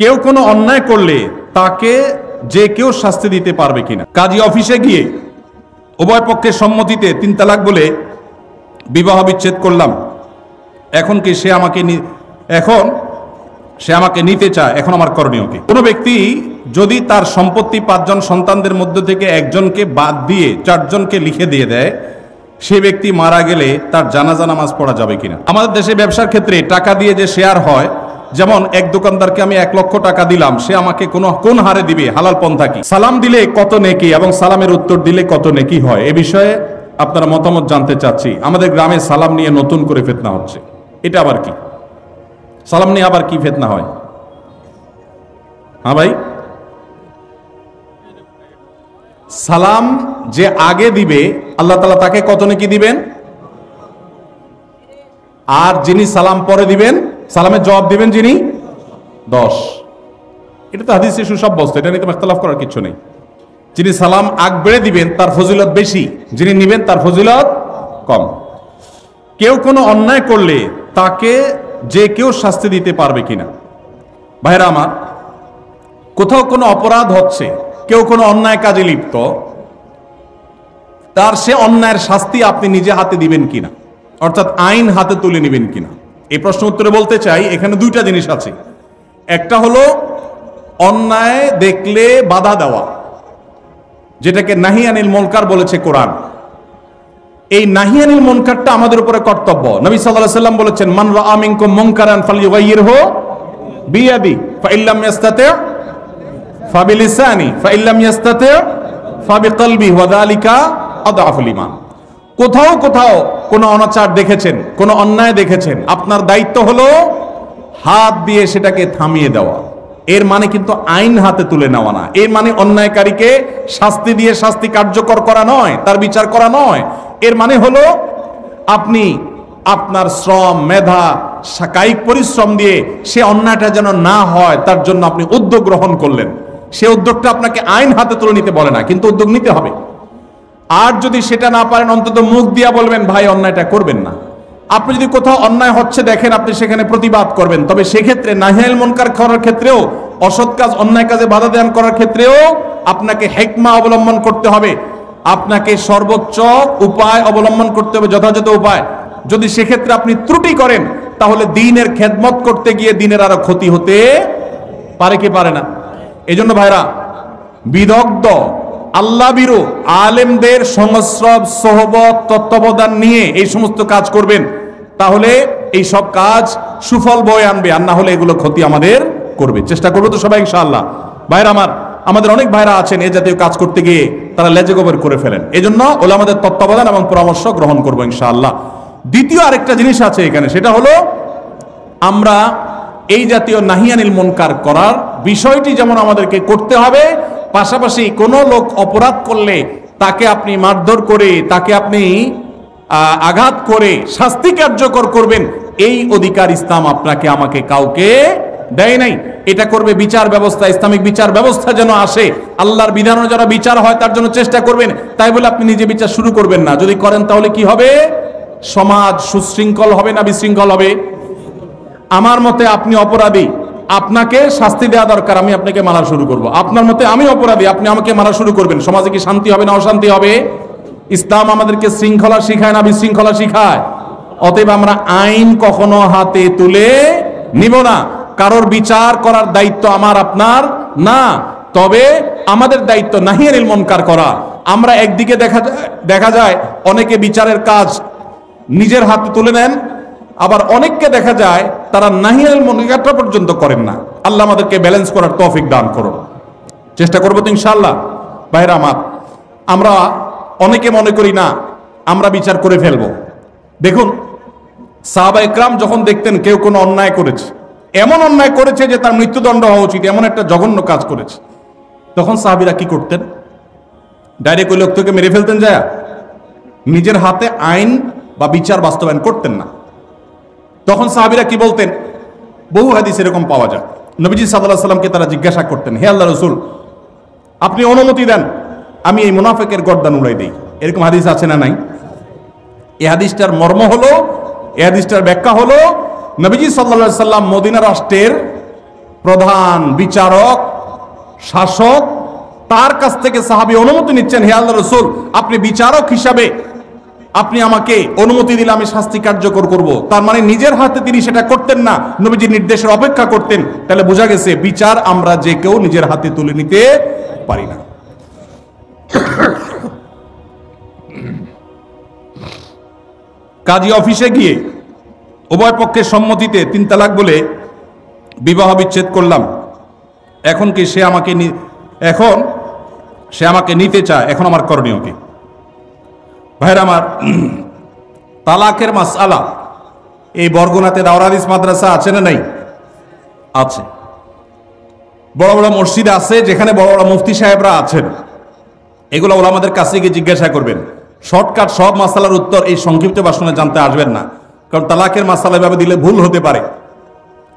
কেউ কোনো অন্যায় করলে তাকে যে কেউ শাস্তি দিতে পারবে কিনা। কাজী অফিসে গিয়ে উভয় পক্ষের সম্মতিতে 3 তালাক বলে বিবাহ বিচ্ছেদ করলাম, এখন কি সে আমাকে নিতে চায়, এখন আমার করণীয় কি? কোনো ব্যক্তি যদি তার সম্পত্তি 5 জন সন্তানদের মধ্যে থেকে একজনকে বাদ দিয়ে 4 জনকে লিখে দিয়ে দেয়, সে ব্যক্তি মারা গেলে তার জানাজা নামাজ পড়া যাবে কিনা। আমাদের দেশে ব্যবসার ক্ষেত্রে টাকা দিয়ে যে শেয়ার হয়, যেমন এক দোকানদারকে আমি 1 লক্ষ টাকা দিলাম, সে আমাকে কোন হারে দিবে, হালাল পন্থা কি, সালাম দিলে কত নেকি এবং সালামের উত্তর দিলে কত নেকি হয়, এ বিষয়ে আপনারা মতামত জানতে চাচ্ছি। আমাদের গ্রামে সালাম নিয়ে নতুন করে ফিতনা হচ্ছে, এটা আবার কি? সালাম নিয়ে আবার কি ফিতনা হয়? হ্যাঁ ভাই, সালাম যে আগে দিবে আল্লাহ তাআলা তাকে কত নেকি দিবেন, আর যিনি সালাম পরে দিবেন, সালামের জবাব দিবেন যিনি 10। এটা তো হাদিসে সুসাব্যস্ত, এটা নিয়ে তো ইখতিলাফ করার কিছু নেই। যিনি সালাম আগ বেড়ে দিবেন তার ফজিলত বেশি, যিনি নিবেন তার ফজিলত কম। কেউ কোনো অন্যায় করলে তাকে যে কেউ শাস্তি দিতে পারবে কিনা। ভাইরা আমার, কোথাও কোনো অপরাধ হচ্ছে, কেউ কোনো অন্যায় কাজে লিপ্ত, তার সে অন্যায়ের শাস্তি আপনি নিজে হাতে দিবেন কিনা, অর্থাৎ আইন হাতে তুলে নেবেন কিনা। এই প্রশ্ন উত্তরে বলতে চাই, এখানে 2টা জিনিস আছে। একটা হলো অন্যায় দেখলে বাধা দেওয়া, যেটাকে নাহি আনিল মুনকার বলেছে কোরআন। এই নাহি আনিল মুনকারটা আমাদের উপরে কর্তব্য। নবী সাল্লাল্লাহু আলাইহি ওয়াসাল্লাম বলেছেন, মান রাআ মিনকুম মুনকারান ফালইয়ুগাইয়িরহু বিয়াদি ফাইল্লাম ইয়াস্তাতি ফাবিলিসানি ফাইল্লাম ইয়াস্তাতি ফাবিকলবি ওয়া যালিকা আদআফুল ঈমান। কোথাও কোনো অনাচার দেখেছেন, কোনো অন্যায় দেখেছেন, আপনার দায়িত্ব হলো হাত দিয়ে সেটাকে থামিয়ে দেওয়া। এর মানে কিন্তু আইন হাতে তুলে নেওয়া না। এর মানে অন্যায়কারীকে শাস্তি দিয়ে শাস্তি কার্যকর করা নয়, তার বিচার করা নয়। এর মানে হলো আপনি আপনার শ্রম, মেধা, কায়িক পরিশ্রম দিয়ে সে অন্যায়টা যেন না হয় তার জন্য আপনি উদ্যোগ গ্রহণ করলেন। সে উদ্যোগটা আপনাকে আইন হাতে তুলে নিতে বলে না, কিন্তু উদ্যোগ নিতে হবে। আর যদি সেটা না পারেন, অন্তত মুখ দিয়া বলবেন, ভাই অন্যায়টা করবেন না। আপনি যদি কোথাও অন্যায় হচ্ছে দেখেন, আপনি সেখানে প্রতিবাদ করবেন। তবে সেক্ষেত্রে নাহি আনিল মুনকার করার ক্ষেত্রেও, অসৎ কাজ, অন্যায় কাজে বাধা দান করার ক্ষেত্রেও আপনাকে হিকমা অবলম্বন করতে হবে। আপনাকে সর্বোচ্চ উপায় অবলম্বন করতে হবে, যথাযথ উপায়। যদি সেক্ষেত্রে আপনি ত্রুটি করেন, তাহলে দ্বীনের খেদমত করতে গিয়ে দ্বীনের আরো ক্ষতি হতে পারে কি পারে না। এজন্য ভাইরা, বিদগ্ধ আল্লাহ বিরু আলেমদের সংস্রব, সোহবত, তত্ত্বাবধান নিয়ে এই সমস্ত কাজ করবেন, তাহলে এই সব কাজ সুফল বয়ে আনবে। আর না হলে এগুলো ক্ষতি আমাদের করবে। চেষ্টা করবো তো সবাই ইনশাআল্লাহ। ভাইরা আমার, আমাদের অনেক ভাইরা আছেন এ জাতীয় কাজ করতে গিয়ে তারা লেজে গোবর করে ফেলেন। এজন্য ওলামাদের তত্ত্বাবধান এবং পরামর্শ গ্রহণ করবো ইনশাআল্লাহ। দ্বিতীয় আরেকটা জিনিস আছে এখানে, সেটা হলো আমরা এই জাতীয় নাহি আনিল মুনকার করার বিষয়টি যেমন আমাদেরকে করতে হবে, পাশাপাশি কোনো লোক অপরাধ করলে তাকে আপনি মারধর করে, তাকে আপনি আঘাত করে শাস্তি কার্যকর করবেন, এই অধিকার ইসলাম আপনাকে, আমাকে, কাউকে দেয় নাই। এটা করবে বিচার ব্যবস্থা, ইসলামিক বিচার ব্যবস্থা যেন আসে, আল্লাহর বিধানও যেন বিচার হয় তার জন্য চেষ্টা করবেন। তাই বলে আপনি নিজে বিচার শুরু করবেন না। যদি করেন তাহলে কি হবে? সমাজ সুশৃঙ্খল হবে না বিশৃঙ্খল হবে? আমার মতে আপনি অপরাধী, আপনাকে শাস্তি দেওয়া দরকার, আমি আপনাকে মারা শুরু করব। আপনার মতে আমি অপরাধী, আপনি আমাকে মারা শুরু করবেন, সমাজে কি শান্তি হবে না অশান্তি হবে? ইসলাম আমাদেরকে শৃঙ্খলা শিখায় না বিশৃঙ্খলা শিখায়? অতএব আমরা আইন কখনো হাতে তুলে নিব না। কারোর বিচার করার দায়িত্ব আমার আপনার না, তবে আমাদের দায়িত্ব নাহি আনিল মুনকার করা। আমরা একদিকে দেখা যায় অনেকে বিচারের কাজ নিজের হাতে তুলে নেন, আবার অনেককে দেখা যায় তারা নাহি আনিল মুনকারটা পর্যন্ত করেন না। আল্লাহ আমাদেরকে ব্যালেন্স করার তৌফিক দান করুন। চেষ্টা করবো তো ইনশাআল্লাহ। ভাইরা আমার, আমরা অনেকে মনে করি না আমরা বিচার করে ফেলবো। দেখুন, সাহাবা ইকরাম যখন দেখতেন কেউ কোনো অন্যায় করেছে, এমন অন্যায় করেছে যে তার মৃত্যুদণ্ড হওয়া উচিত, এমন একটা জঘন্য কাজ করেছে, তখন সাহাবীরা কি করতেন? ডাইরেক্ট ওই লোকটাকে মেরে ফেলতেন যায়? নিজের হাতে আইন বা বিচার বাস্তবায়ন করতেন না। তখন সাহাবীরা কি বলতেন? বহু হাদিস এরকম পাওয়া যায়। নবীজি সাল্লাল্লাহু আলাইহি সাল্লামকে তারা জিজ্ঞাসা করতেন, হে আল্লাহর রাসূল, আপনি অনুমতি দেন আমি এই মুনাফিকের গর্দান উড়াই দেই। এরকম হাদিস আছে না নাই? এই হাদিসটার মর্ম হলো, এই হাদিসটার ব্যাখ্যা হলো, নবীজি সাল্লাল্লাহু আলাইহি সাল্লাম মদিনা রাষ্ট্রের প্রধান বিচারক, শাসক, তার কাছ থেকে সাহাবী অনুমতি নিচ্ছেন, হে আল্লাহর রাসূল, আপনি বিচারক হিসাবে আপনি আমাকে অনুমতি দিলে আমি শাস্তি কার্যকর করব। তার মানে নিজের হাতে তিনি সেটা করতেন না, নবীজির নির্দেশের অপেক্ষা করতেন। তাহলে বোঝা গেছে বিচার আমরা যে কেউ নিজের হাতে তুলে নিতে পারি না। কাজী অফিসে গিয়ে উভয় পক্ষের সম্মতিতে 3 তালাক বলে বিবাহ বিচ্ছেদ করলাম, এখন কি সে আমাকে নিতে চায়, এখন আমার করণীয় কি? ভাইরা আমার, তালাকের মাসআলা এই বরগুনাতে দাওরাত হাদিস মাদ্রাসা আছে না নাই? আছে। বড় বড় মসজিদ আছে যেখানে বড় বড় মুফতি সাহেবরা আছেন, এগুলো ওলামাদের কাছে গিয়ে জিজ্ঞাসা করবেন। শর্টকাট সব মাসালার উত্তর এই সংক্ষিপ্ত ভাষণে জানতে আসবেন না, কারণ তালাকের মাসালা এভাবে দিলে ভুল হতে পারে।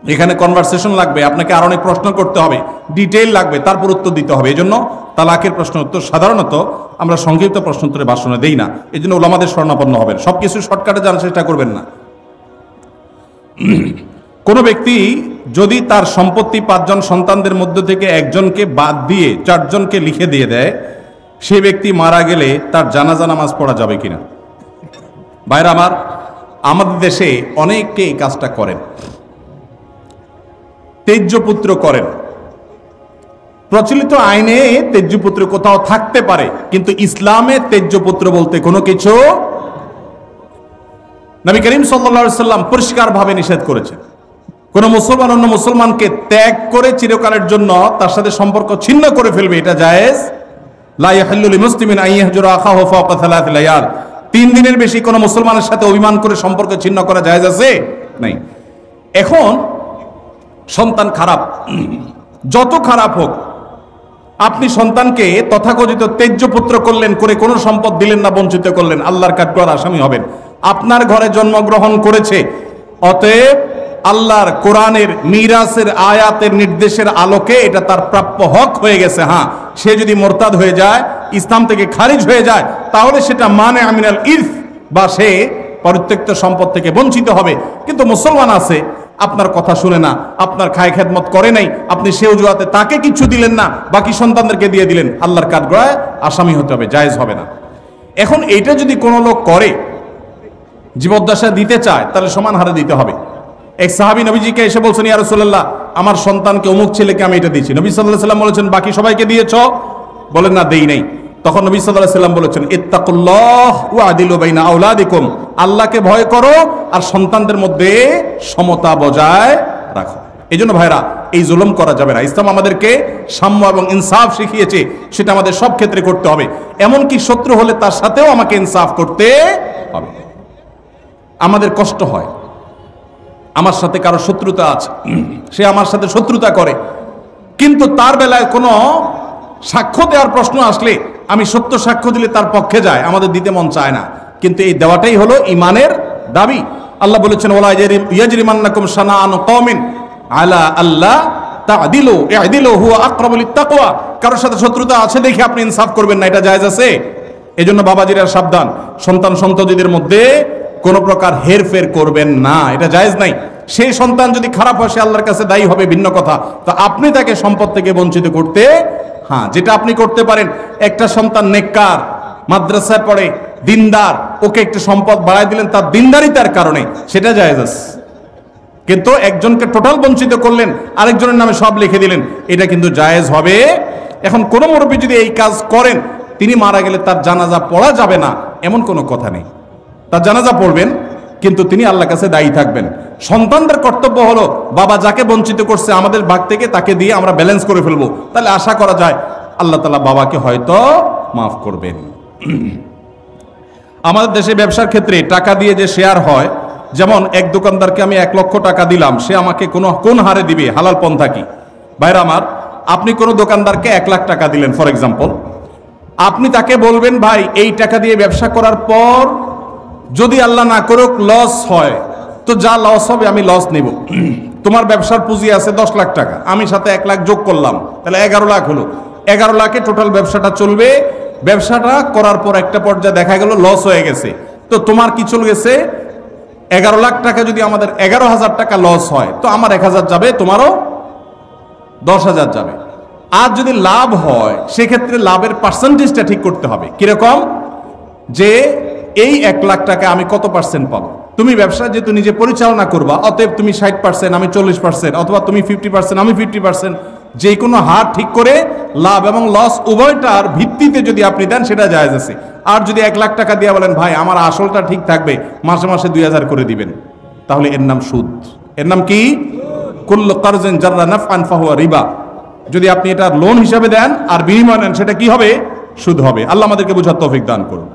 এখানে কনভারসেশন লাগবে, আপনাকে আর অনেক প্রশ্ন করতে হবে, ডিটেইল লাগবে, তারপর উত্তর দিতে হবে। এই জন্য তালাকের প্রশ্ন উত্তর সাধারণত আমরা সংক্ষিপ্ত প্রশ্ন উত্তরে ভাষণে দেই না। এই জন্য ওলামাদের শরণাপন্ন হবেন, সবকিছু শর্টকাটে জানার চেষ্টা করবেন না। কোনো ব্যক্তি যদি তার সম্পত্তি 5 জন সন্তানদের মধ্য থেকে একজনকে বাদ দিয়ে 4 জনকে লিখে দিয়ে দেয়, সে ব্যক্তি মারা গেলে তার জানাজা নামাজ পড়া যাবে কিনা? ভাইরা আমার, আমাদের দেশে অনেকে এই কাজটা করেন, তেজ্যপুত্র করেন। প্রচলিত আইনে তেজ্যপুত্র কোথাও থাকতে পারে, কিন্তু ইসলামে তেজ্যপুত্র বলতে কোনো কিছু নবী করিম সাল্লাল্লাহু আলাইহি সাল্লাম পরিষ্কারভাবে নিষেধ করেছেন। কোন মুসলমান অন্য মুসলমানকে ত্যাগ করে চিরকালের জন্য তার সাথে সম্পর্ক ছিন্ন করে ফেলবে, এটা জায়েজ। লা ইয়াহিল্লু লিমুসলিমিন আন ইয়াহজুরা আখাহু ফাওকা 3 লায়াল। 3 দিনের বেশি কোনো মুসলমানের সাথে অভিমান করে সম্পর্ক ছিন্ন করা জায়েজ আছে? নাই। এখন সন্তান খারাপ, যত খারাপ হোক, আপনি সন্তানকে তথাকথিত তেজ্যপুত্র করলেন, করে কোনো সম্পদ দিলেন না, বঞ্চিত করলেন, আল্লাহর কাঠগড়ার আসামি হবেন। আপনার ঘরে জন্মগ্রহণ করেছে, অতএব আল্লাহর কোরআনের মিরাসের আয়াতের নির্দেশের আলোকে এটা তার প্রাপ্য হক হয়ে গেছে। হ্যাঁ, সে যদি মোরতাদ হয়ে যায়, ইসলাম থেকে খারিজ হয়ে যায়, তাহলে সেটা মানে আমিনাল ইরফ, বা সে পরিত্যক্ত সম্পদ থেকে বঞ্চিত হবে। কিন্তু মুসলমান আছে, আপনার কথা শুনে না, আপনার খায় খেদমত করে নাই, আপনি সে অজুহাতে তাকে কিছু দিলেন না, বাকি সন্তানদেরকে দিয়ে দিলেন, আল্লাহর কাঠগড়ায় আসামি হতে হবে, জায়েজ হবে না। এখন এইটা যদি কোনো লোক করে, জীবদ্দশা দিতে চায়, তাহলে সমান হারে দিতে হবে। এক সাহাবী নবীজিকে এসে বলছেন, ইয়া রাসূলুল্লাহ, আমার সন্তানকে অমুক ছেলেকে আমি এটা দিয়েছি। নবী সাল্লাল্লাহু আলাইহি সাল্লাম বলেছেন, বাকি সবাইকে দিয়েছো? বলেন না, দেই নাই। তখন নবী সাল্লাল্লাহু আলাইহি সাল্লাম বলেছেন, ইত্তাকুল্লাহ ওয়া আদিলু বাইনা আওলাদিকুম, আল্লাহকে ভয় করো আর সন্তানদের মধ্যে সমতা বজায় রাখো। এই জন্য ভাইরা, এই জুলুম করা যাবে না। ইসলাম আমাদেরকে সাম্য এবং ইনসাফ শিখিয়েছে, সেটা আমাদের সব ক্ষেত্রে করতে হবে। এমনকি শত্রু হলে তার সাথেও আমাকে ইনসাফ করতে হবে। আমাদের কষ্ট হয়, আমার সাথে কারো শত্রুতা আছে, সে আমার সাথে শত্রুতা করে, কিন্তু তার বেলায় কোনো সাক্ষ্য দেওয়ার প্রশ্ন আসলে আমি সত্য সাক্ষ্য দিলে তার পক্ষে যায়, আমাদের দিতে মন চায় না। কিন্তু এই দেওয়াটাই হলো ইমানের দাবি। আল্লাহ বলেছেন, ওয়ালা ইয়াজরিমান্নাকুম শানাআনু কওমিন আলা আল্লাহ তা'দিলু ই'দিলু হুয়া আকরাবু লিত-তাকওয়া। কারোর সাথে শত্রুতা আছে দেখে আপনি ইনসাফ করবেন না, এটা জায়েজ আছে? এজন্য বাবাজিরা সাবধান, সন্তান সন্ততিদের মধ্যে কোন প্রকার হেরফের করবেন না, এটা জায়েজ নাই। সেই সন্তান যদি খারাপ হয়, সে আল্লাহর কাছে দায়ী হবে, ভিন্ন কথা। তো আপনি তাকে সম্পদ থেকে বঞ্চিত করতে, হ্যাঁ, যেটা আপনি করতে পারেন, একটা সন্তান নেককার, মাদ্রাসায় পড়ে, দিনদার, ওকে একটু সম্পদ বাড়ায় দিলেন তার দিনদারিতার কারণে, সেটা জায়েজ আছে। কিন্তু একজনকে টোটাল বঞ্চিত করলেন, আরেকজনের নামে সব লিখে দিলেন, এটা কিন্তু জায়েজ হবে। এখন কোন মুরব্বী যদি এই কাজ করেন, তিনি মারা গেলে তার জানাজা পড়া যাবে না, এমন কোনো কথা নেই। তার জানাজা পড়বেন, কিন্তু তিনি আল্লাহর কাছে দায়ী থাকবেন। সন্তানদের কর্তব্য হলো, বাবা যাকে বঞ্চিত করছে আমাদের ভাগ থেকে তাকে দিয়ে আমরা ব্যালেন্স করে ফেলবো, তাহলে আশা করা যায় আল্লাহ তাআলা বাবাকে হয়তো মাফ করবেন। আমাদের দেশে ব্যবসার ক্ষেত্রে টাকা দিয়ে যে শেয়ার হয়, যেমন এক দোকানদারকে আমি 1 লক্ষ টাকা দিলাম, সে আমাকে কোন হারে দিবে, হালাল পন্থা কি? ভাইরা আমার, আপনি কোন দোকানদারকে 1 লাখ টাকা দিলেন ফর এক্সাম্পল, আপনি তাকে বলবেন, ভাই এই টাকা দিয়ে ব্যবসা করার পর যদি আল্লাহ না করুক লস হয়, তো যা লস হবে আমি লস নেব। তোমার ব্যবসার পুঁজি আছে 10 লাখ টাকা, আমি সাথে 1 লাখ যোগ করলাম, তাহলে 11 লাখ হলো। 11 লাখে টোটাল ব্যবসাটা চলবে। ব্যবসাটা করার পর একটা পর্যায়ে দেখা গেল লস হয়ে গেছে, তো তোমার কি চলে গেছে 11 লাখ টাকা। যদি আমাদের 11,000 টাকা লস হয়, তো আমার 1,000 যাবে, তোমারও 10,000 যাবে। আর যদি লাভ হয় সেক্ষেত্রে লাভের পার্সেন্টেজটা ঠিক করতে হবে। কিরকম? যে এই 1 লাখ টাকা আমি কত পার্সেন্ট পাবো। তুমি ব্যবসা যেহেতু নিজে পরিচালনা করবা, অতএব তুমি 60%, আমি 40%, অথবা তুমি 50%, আমি 50%, যে কোনো হার ঠিক করে লাভ এবং লস উভয়টার ভিত্তিতে যদি আপনি দেন সেটা জায়েজ আছে। আর যদি 1 লাখ টাকা দিয়ে বলেন ভাই আমার আসলটা ঠিক থাকবে, মাসে মাসে 2000 করে দিবেন, তাহলে এর নাম সুদ। এর নাম কি? কুল্লু কারজিন জাররা নাফআন ফাহুয়া রিবা। যদি আপনি এটা লোন হিসাবে দেন আর বিনিময় নেন, সেটা কি হবে? সুদ হবে। আল্লাহ আমাদেরকে বোঝার তৌফিক দান করুন।